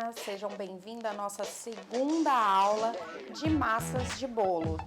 meninas, sejam bem-vindas à nossa segunda aula de massas de bolo.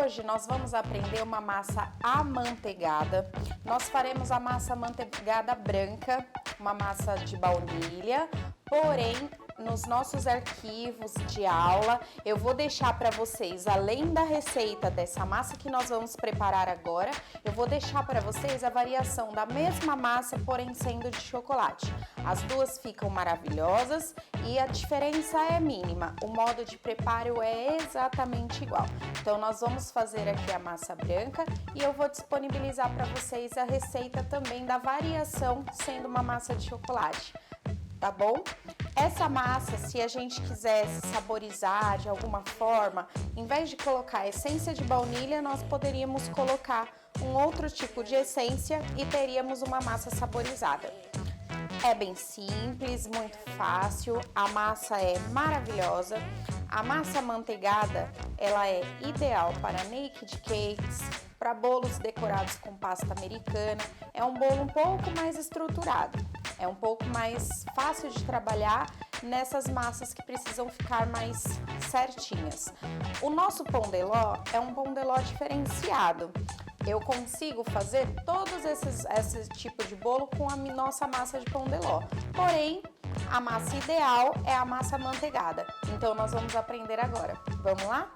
Hoje nós vamos aprender uma massa amanteigada. Nós faremos a massa amanteigada branca, uma massa de baunilha, porém nos nossos arquivos de aula eu vou deixar para vocês, além da receita dessa massa que nós vamos preparar agora, eu vou deixar para vocês a variação da mesma massa, porém sendo de chocolate. As duas ficam maravilhosas e a diferença é mínima, o modo de preparo é exatamente igual. Então nós vamos fazer aqui a massa branca e eu vou disponibilizar para vocês a receita também da variação sendo uma massa de chocolate. Tá bom? Essa massa, se a gente quisesse saborizar de alguma forma, em vez de colocar essência de baunilha, nós poderíamos colocar um outro tipo de essência e teríamos uma massa saborizada. É bem simples, muito fácil, a massa é maravilhosa. A massa amanteigada, ela é ideal para naked cakes, para bolos decorados com pasta americana. É um bolo um pouco mais estruturado. É um pouco mais fácil de trabalhar nessas massas que precisam ficar mais certinhas. O nosso pão de ló é um pão de ló diferenciado. Eu consigo fazer todos esse tipo de bolo com a nossa massa de pão de ló. Porém, a massa ideal é a massa amanteigada. Então, nós vamos aprender agora. Vamos lá?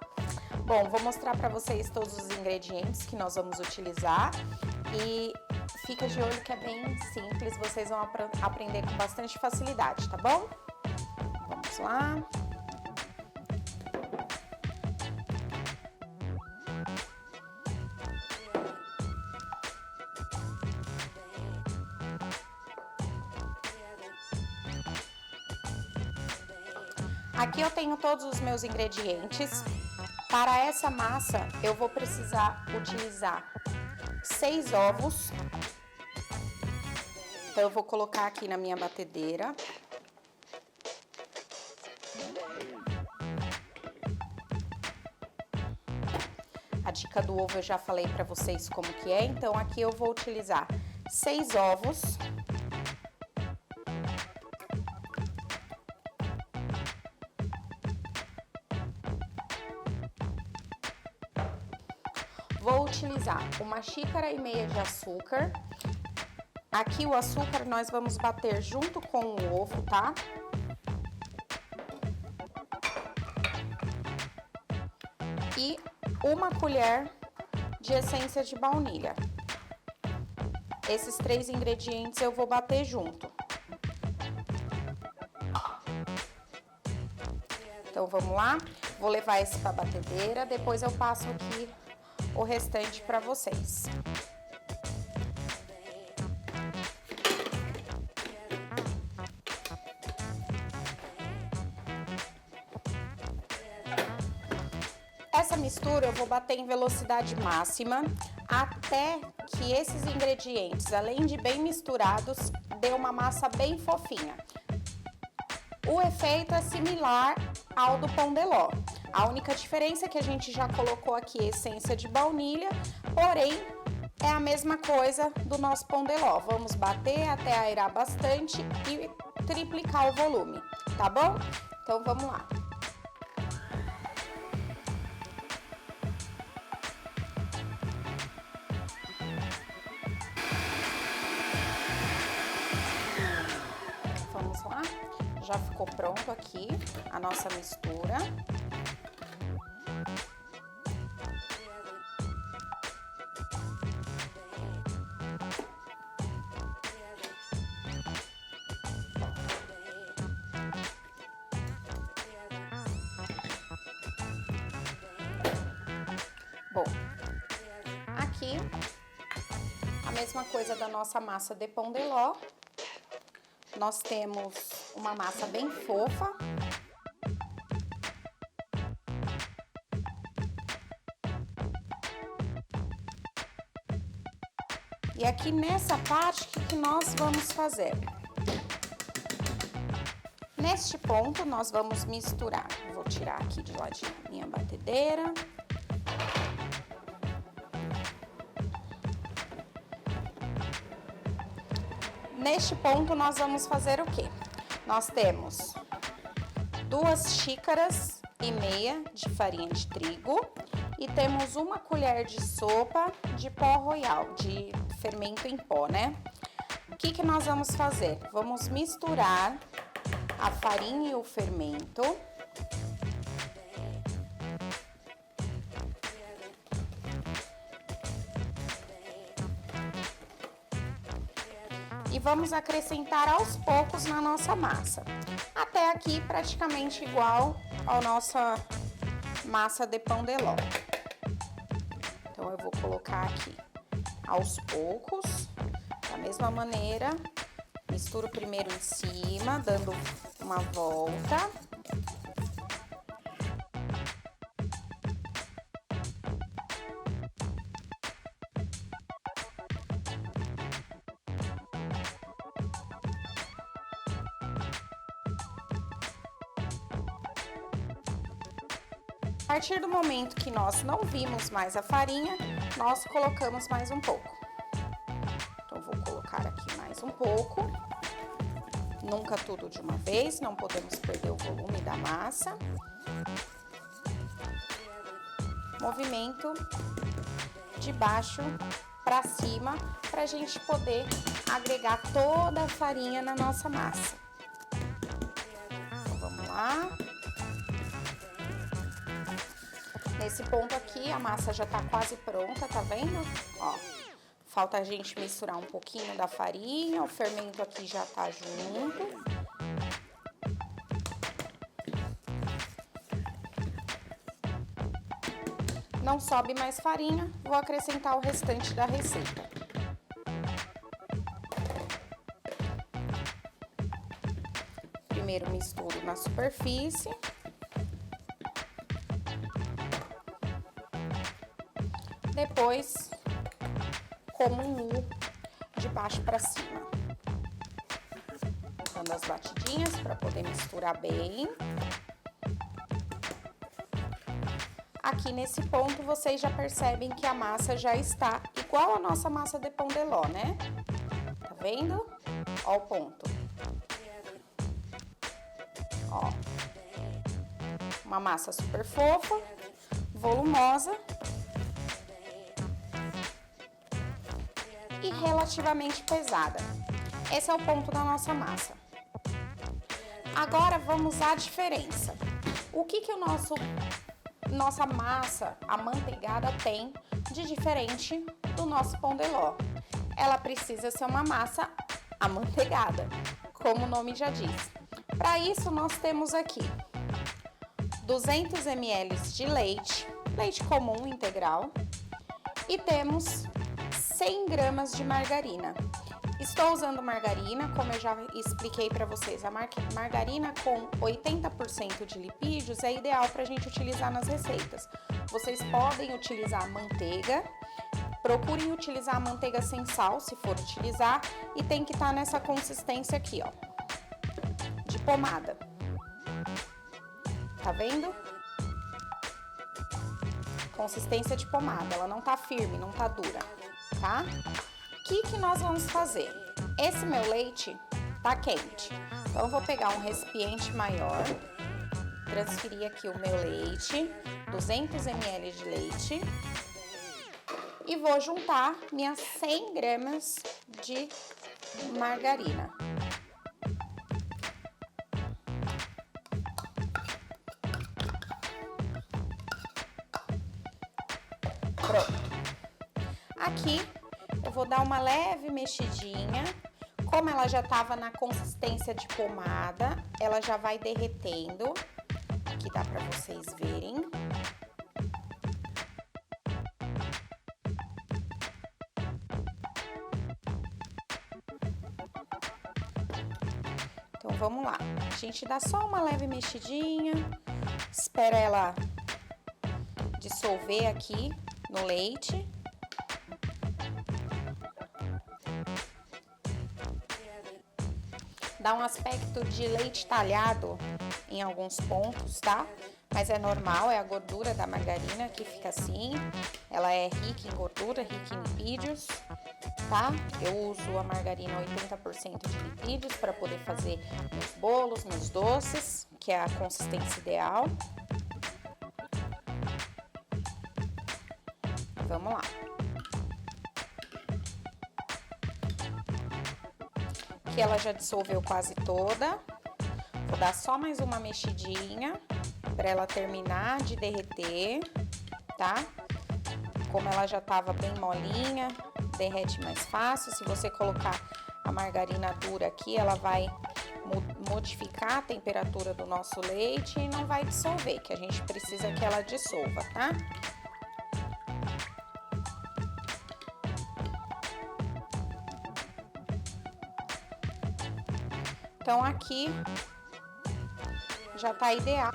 Bom, vou mostrar para vocês todos os ingredientes que nós vamos utilizar e fica de olho que é bem simples, vocês vão aprender com bastante facilidade, tá bom? Vamos lá. Aqui eu tenho todos os meus ingredientes. Para essa massa, eu vou precisar utilizar 6 ovos. Então, eu vou colocar aqui na minha batedeira. A dica do ovo eu já falei para vocês como que é. Então, aqui eu vou utilizar 6 ovos. Vou utilizar 1,5 xícaras de açúcar. Aqui o açúcar nós vamos bater junto com o ovo, tá? E 1 colher de essência de baunilha. Esses 3 ingredientes eu vou bater junto. Então vamos lá? Vou levar esse para a batedeira, depois eu passo aqui o restante para vocês. Essa mistura eu vou bater em velocidade máxima até que esses ingredientes, além de bem misturados, dê uma massa bem fofinha. O efeito é similar ao do pão de ló. A única diferença é que a gente já colocou aqui essência de baunilha, porém é a mesma coisa do nosso pão de ló. Vamos bater até aerar bastante e triplicar o volume, tá bom? Então vamos lá. Vamos lá? Já ficou pronto aqui a nossa mistura. Bom, aqui a mesma coisa da nossa massa de pão de ló. Nós temos uma massa bem fofa. E aqui nessa parte, o que nós vamos fazer? Neste ponto, nós vamos misturar. Vou tirar aqui de ladinho a minha batedeira. Neste ponto, nós vamos fazer o quê? Nós temos 2,5 xícaras de farinha de trigo e temos 1 colher de sopa de pó royal, de fermento em pó, né? O que nós vamos fazer? Vamos misturar a farinha e o fermento. E vamos acrescentar aos poucos na nossa massa. Até aqui praticamente igual à nossa massa de pão de ló. Então eu vou colocar aqui aos poucos, da mesma maneira, misturo primeiro em cima, dando uma volta. A partir do momento que nós não vimos mais a farinha, nós colocamos mais um pouco. Então, vou colocar aqui mais um pouco. Nunca tudo de uma vez, não podemos perder o volume da massa. Movimento de baixo para cima, para a gente poder agregar toda a farinha na nossa massa. Então, vamos lá. Nesse ponto aqui, a massa já tá quase pronta, tá vendo? Ó, falta a gente misturar um pouquinho da farinha, o fermento aqui já tá junto. Não sobe mais farinha, vou acrescentar o restante da receita. Primeiro misturo na superfície. Depois, como um U, de baixo para cima. Dando as batidinhas para poder misturar bem. Aqui nesse ponto, vocês já percebem que a massa já está igual a nossa massa de pão de ló, né? Tá vendo? Ó o ponto. Ó. Uma massa super fofa, volumosa. E relativamente pesada. Esse é o ponto da nossa massa. Agora vamos à diferença. O que nossa massa amanteigada tem de diferente do nosso pão de ló? Ela precisa ser uma massa amanteigada, como o nome já diz. Para isso nós temos aqui 200 ml de leite comum integral e temos 100 gramas de margarina. Estou usando margarina, como eu já expliquei para vocês, a margarina com 80% de lipídios é ideal para a gente utilizar nas receitas. Vocês podem utilizar manteiga, procurem utilizar a manteiga sem sal, se for utilizar, e tem que estar nessa consistência aqui, ó, de pomada. Tá vendo? Consistência de pomada, ela não tá firme, não tá dura. Tá? O que nós vamos fazer? Esse meu leite tá quente, então eu vou pegar um recipiente maior, transferir aqui o meu leite, 200 ml de leite, e vou juntar minhas 100 gramas de margarina. Pronto. Aqui eu vou dar uma leve mexidinha, como ela já estava na consistência de pomada, ela já vai derretendo, aqui dá para vocês verem. Então vamos lá, a gente dá só uma leve mexidinha, espera ela dissolver aqui no leite. Dá um aspecto de leite talhado em alguns pontos, tá? Mas é normal, é a gordura da margarina que fica assim. Ela é rica em gordura, rica em lipídios. tá? Eu uso a margarina 80% de lipídios para poder fazer meus bolos, meus doces, que é a consistência ideal. Vamos lá. Aqui ela já dissolveu quase toda. Vou dar só mais uma mexidinha para ela terminar de derreter, tá? Como ela já tava bem molinha, derrete mais fácil. Se você colocar a margarina dura aqui, ela vai modificar a temperatura do nosso leite e não vai dissolver, que a gente precisa que ela dissolva, tá? Então aqui já tá ideal.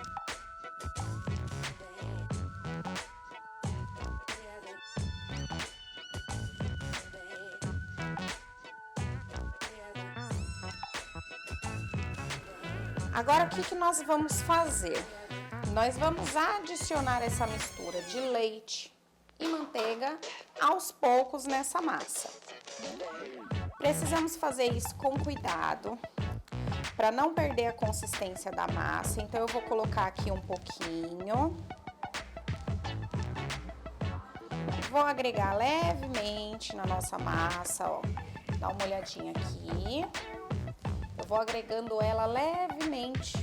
Agora, o que nós vamos fazer? Nós vamos adicionar essa mistura de leite e manteiga aos poucos nessa massa. Precisamos fazer isso com cuidado, para não perder a consistência da massa. Então, eu vou colocar aqui um pouquinho. Vou agregar levemente na nossa massa, ó. Dá uma olhadinha aqui. Eu vou agregando ela levemente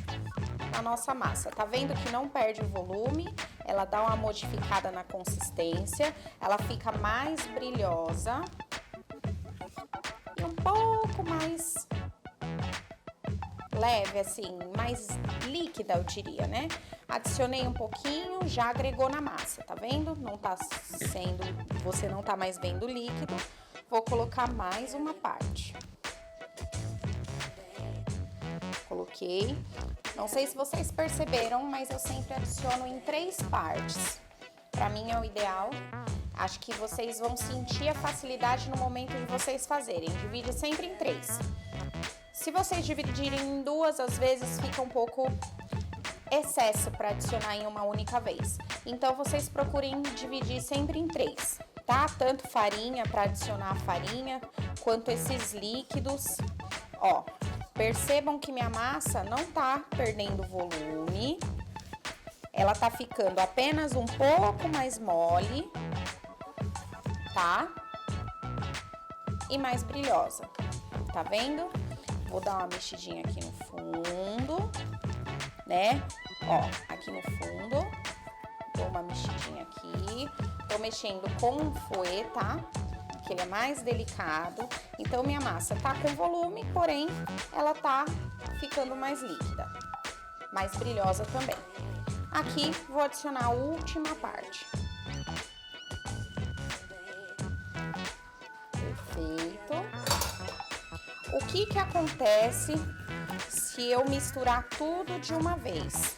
na nossa massa. Tá vendo que não perde o volume? Ela dá uma modificada na consistência. Ela fica mais brilhosa. E um pouco mais leve, assim, mais líquida, eu diria, né? Adicionei um pouquinho, já agregou na massa, tá vendo? Não tá sendo, você não tá mais vendo líquido. Vou colocar mais uma parte. Coloquei. Não sei se vocês perceberam, mas eu sempre adiciono em 3 partes. Pra mim é o ideal. Acho que vocês vão sentir a facilidade no momento de vocês fazerem. Divide sempre em 3. Se vocês dividirem em 2, às vezes fica um pouco excesso para adicionar em uma única vez. Então, vocês procurem dividir sempre em 3, tá? Tanto farinha para adicionar a farinha, quanto esses líquidos. Ó, percebam que minha massa não tá perdendo volume. Ela tá ficando apenas um pouco mais mole, tá? E mais brilhosa. Tá vendo? Vou dar uma mexidinha aqui no fundo, né? Ó, aqui no fundo. Dou uma mexidinha aqui. Tô mexendo com um fouet, tá? Que ele é mais delicado. Então, minha massa tá com volume, porém, ela tá ficando mais líquida. Mais brilhosa também. Aqui, vou adicionar a última parte. Perfeito. O que acontece se eu misturar tudo de uma vez?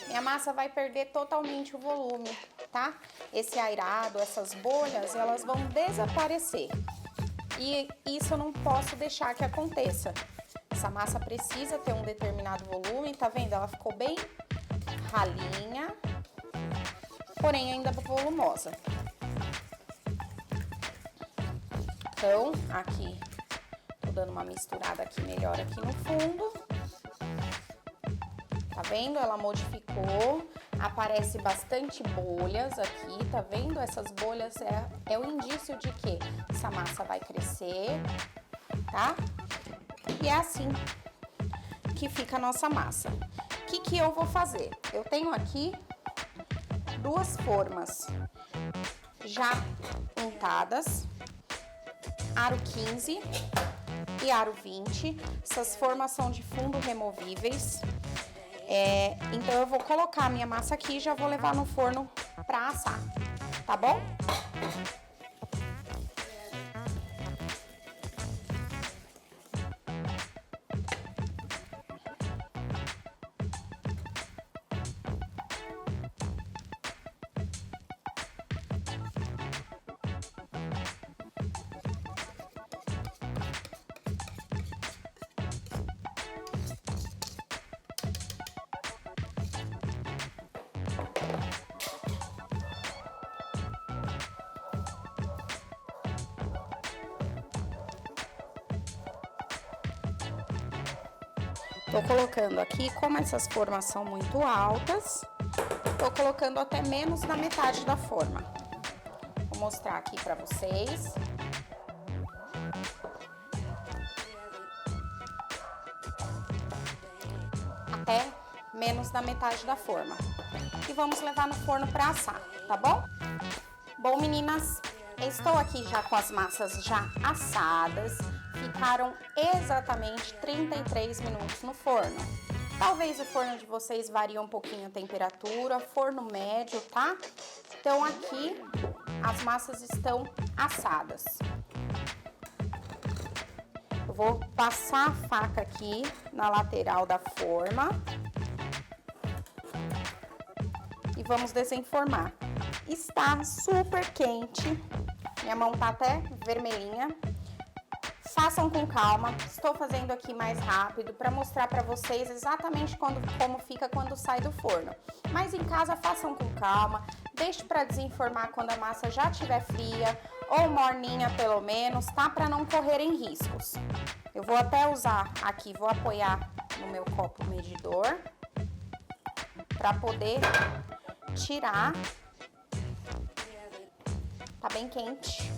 Minha massa vai perder totalmente o volume, tá? Esse airado, essas bolhas, elas vão desaparecer. E isso eu não posso deixar que aconteça. Essa massa precisa ter um determinado volume, tá vendo? Ela ficou bem ralinha, porém ainda volumosa. Então, aqui... dando uma misturada aqui melhor aqui no fundo. Tá vendo? Ela modificou. Aparece bastante bolhas aqui, tá vendo? Essas bolhas é o indício de que essa massa vai crescer, tá? E é assim que fica a nossa massa. O que eu vou fazer? Eu tenho aqui 2 formas já untadas, aro 15 e aro 20. Essas formas são de fundo removíveis. Então eu vou colocar a minha massa aqui e já vou levar no forno pra assar, tá bom? Tô colocando aqui, como essas formas são muito altas, tô colocando até menos da metade da forma. Vou mostrar aqui pra vocês. Até menos da metade da forma. E vamos levar no forno pra assar, tá bom? Bom, meninas, estou aqui já com as massas já assadas. Ficaram exatamente 33 minutos no forno. Talvez o forno de vocês varie um pouquinho a temperatura, forno médio, tá? Então aqui as massas estão assadas. Eu vou passar a faca aqui na lateral da forma e vamos desenformar. Está super quente, minha mão tá até vermelhinha. Façam com calma, estou fazendo aqui mais rápido para mostrar para vocês exatamente como fica quando sai do forno. Mas em casa façam com calma, deixe para desenformar quando a massa já estiver fria ou morninha pelo menos, tá? Para não correrem riscos. Eu vou até usar aqui, vou apoiar no meu copo medidor para poder tirar. Tá bem quente.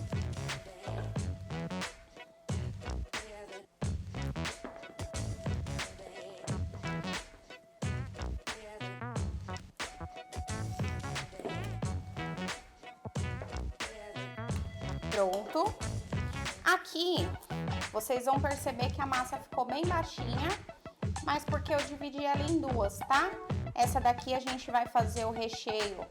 Pronto. Aqui, vocês vão perceber que a massa ficou bem baixinha, mas porque eu dividi ela em duas, tá? Essa daqui a gente vai fazer o recheio,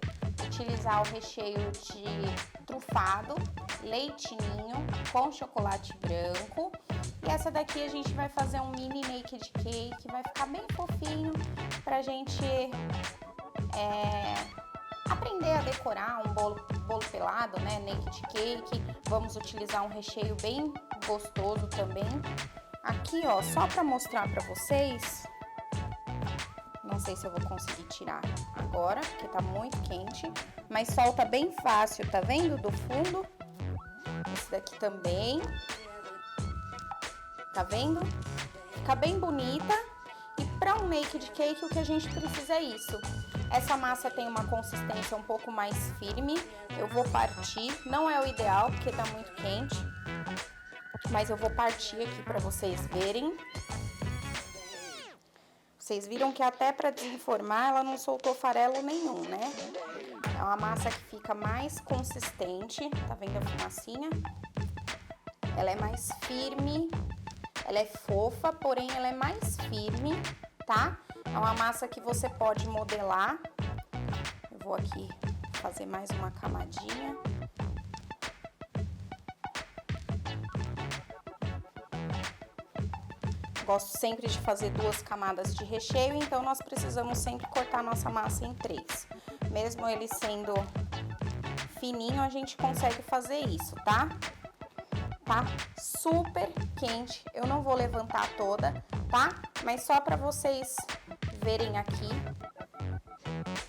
utilizar o recheio de trufado, leite ninho com chocolate branco. E essa daqui a gente vai fazer um mini naked cake, vai ficar bem fofinho pra gente aprender a decorar um bolo pelado, né? Naked cake. Vamos utilizar um recheio bem gostoso também. Aqui, ó, só pra mostrar pra vocês. Não sei se eu vou conseguir tirar agora, porque tá muito quente. Mas solta bem fácil, tá vendo? Do fundo. Esse daqui também. Tá vendo? Fica bem bonita. E para um naked cake, o que a gente precisa é isso. Essa massa tem uma consistência um pouco mais firme. Eu vou partir. Não é o ideal, porque tá muito quente. Mas eu vou partir aqui para vocês verem. Vocês viram que até para desenformar ela não soltou farelo nenhum, né? É uma massa que fica mais consistente. Tá vendo a fumacinha? Ela é mais firme. Ela é fofa, porém ela é mais firme, tá? É uma massa que você pode modelar. Eu vou aqui fazer mais uma camadinha. Gosto sempre de fazer 2 camadas de recheio, então nós precisamos sempre cortar nossa massa em 3. Mesmo ele sendo fininho, a gente consegue fazer isso, tá? Tá super quente, eu não vou levantar toda, tá? Mas só pra vocês verem aqui,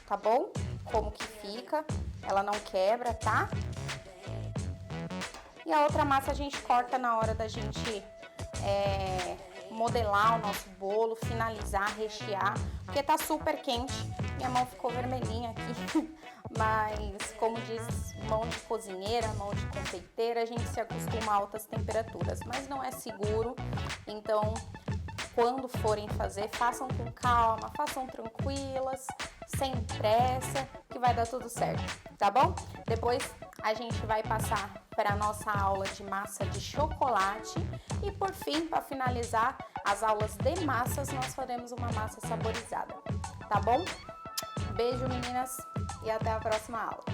tá bom? Como que fica, ela não quebra, tá? E a outra massa a gente corta na hora da gente modelar o nosso bolo, finalizar, rechear, porque tá super quente. Minha mão ficou vermelhinha aqui, mas como diz mão de cozinheira, mão de confeiteira, a gente se acostuma a altas temperaturas, mas não é seguro. Então, quando forem fazer, façam com calma, façam tranquilas, sem pressa, que vai dar tudo certo, tá bom? Depois a gente vai passar para a nossa aula de massa de chocolate e por fim, para finalizar as aulas de massas, nós faremos uma massa saborizada, tá bom? Beijo, meninas, e até a próxima aula.